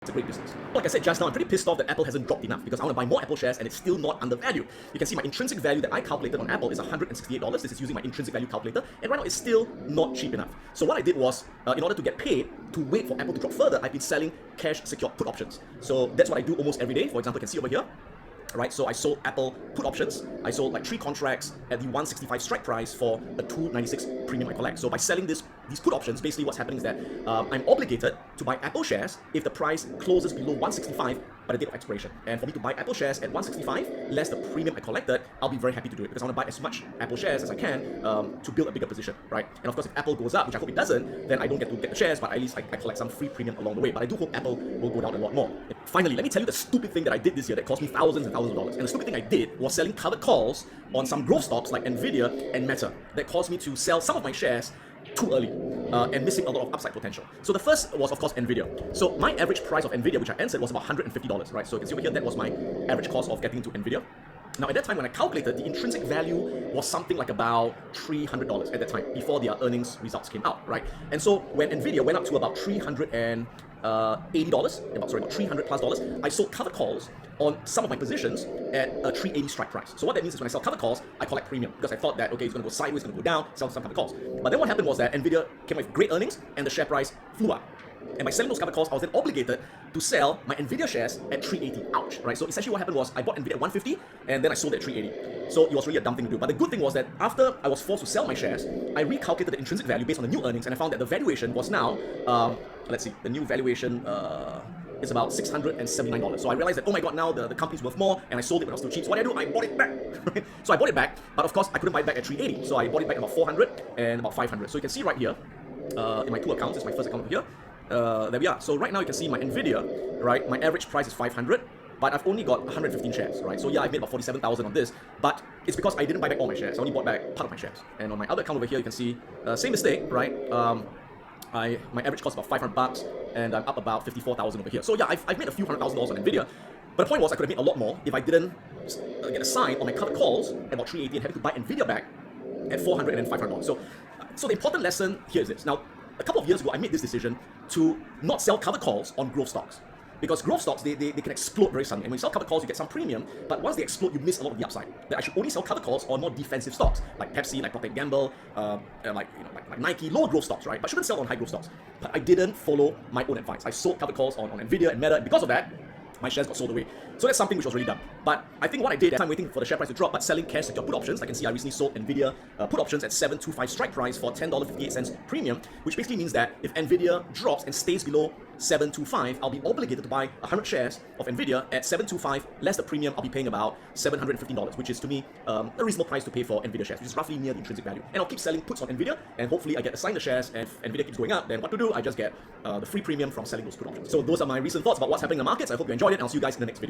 It's a great business. Like I said just now, I'm pretty pissed off that Apple hasn't dropped enough because I want to buy more Apple shares and it's still not undervalued. You can see my intrinsic value that I calculated on Apple is $168. This is using my intrinsic value calculator, and right now it's still not cheap enough. So what I did was, in order to get paid to wait for Apple to drop further, I've been selling cash secured put options. So that's what I do almost every day. For example, you can see over here. Right, so I sold Apple put options. I sold like 3 contracts at the 165 strike price for a 296 premium I collect. So by selling these put options, basically what's happening is that I'm obligated to buy Apple shares if the price closes below 165 by the date of expiration. And for me to buy Apple shares at 165 less the premium I collected, I'll be very happy to do it because I want to buy as much Apple shares as I can to build a bigger position, right? And of course, if Apple goes up, which I hope it doesn't, then I don't get to get the shares, but at least I collect some free premium along the way. But I do hope Apple will go down a lot more. Finally, let me tell you the stupid thing that I did this year that cost me thousands and thousands of dollars. And the stupid thing I did was selling covered calls on some growth stocks like Nvidia and Meta that caused me to sell some of my shares too early and missing a lot of upside potential. So the first was, of course, Nvidia. So my average price of Nvidia, which I answered, was about $150, right? So you can see over here, that was my average cost of getting into Nvidia. Now, at that time, when I calculated, the intrinsic value was something like about $300 at that time, before their earnings results came out, right? And so when Nvidia went up to about $380, about $300+, I sold covered calls on some of my positions at a 380 strike price. So what that means is when I sell covered calls, I collect premium because I thought that, okay, it's going to go sideways, it's going to go down, sell some covered calls. But then what happened was that Nvidia came with great earnings and the share price flew up. And by selling those covered calls, I was then obligated to sell my Nvidia shares at 380. Ouch, right? So essentially what happened was I bought Nvidia at 150 and then I sold it at 380. So it was really a dumb thing to do. But the good thing was that after I was forced to sell my shares, I recalculated the intrinsic value based on the new earnings, and I found that the valuation was now, let's see, the new valuation is about $679. So I realized that, oh my god, now the company's worth more, and I sold it when I was still cheap. So what did I do? I bought it back. So I bought it back, but of course I couldn't buy it back at 380. So I bought it back at about 400 and about 500. So you can see right here, in my two accounts, it's my first account over here. There we are. So right now you can see my Nvidia, right? My average price is 500, but I've only got 115 shares, right? So yeah, I've made about 47,000 on this, but it's because I didn't buy back all my shares. I only bought back part of my shares. And on my other account over here, you can see same mistake, right? My average cost is about $500, and I'm up about 54,000 over here. So yeah, I've made a few $100,000 on Nvidia, but the point was I could have made a lot more if I didn't get a sign on my covered calls at about 380 and having to buy Nvidia back at 400 and then $500. So the important lesson here is this. Now, a couple of years ago, I made this decision to not sell covered calls on growth stocks. Because growth stocks, they can explode very suddenly. And when you sell covered calls, you get some premium, but once they explode, you miss a lot of the upside. That I should only sell covered calls on more defensive stocks, like Pepsi, like Procter & Gamble, like Nike, low growth stocks, right? But shouldn't sell on high growth stocks. But I didn't follow my own advice. I sold covered calls on Nvidia and Meta, and because of that, my shares got sold away. So that's something which was really dumb. But I think what I did at the time waiting for the share price to drop, but selling cash secured put options, I can see I recently sold Nvidia put options at 725 strike price for $10.58 premium, which basically means that if Nvidia drops and stays below 725, I'll be obligated to buy 100 shares of Nvidia at 725 less the premium. I'll be paying about $715, which is to me a reasonable price to pay for Nvidia shares, which is roughly near the intrinsic value. And I'll keep selling puts on Nvidia, and hopefully I get assigned the shares, and if Nvidia keeps going up, then what to do? I just get the free premium from selling those put options. So those are my recent thoughts about what's happening in the markets. I hope you enjoyed it, and I'll see you guys in the next video.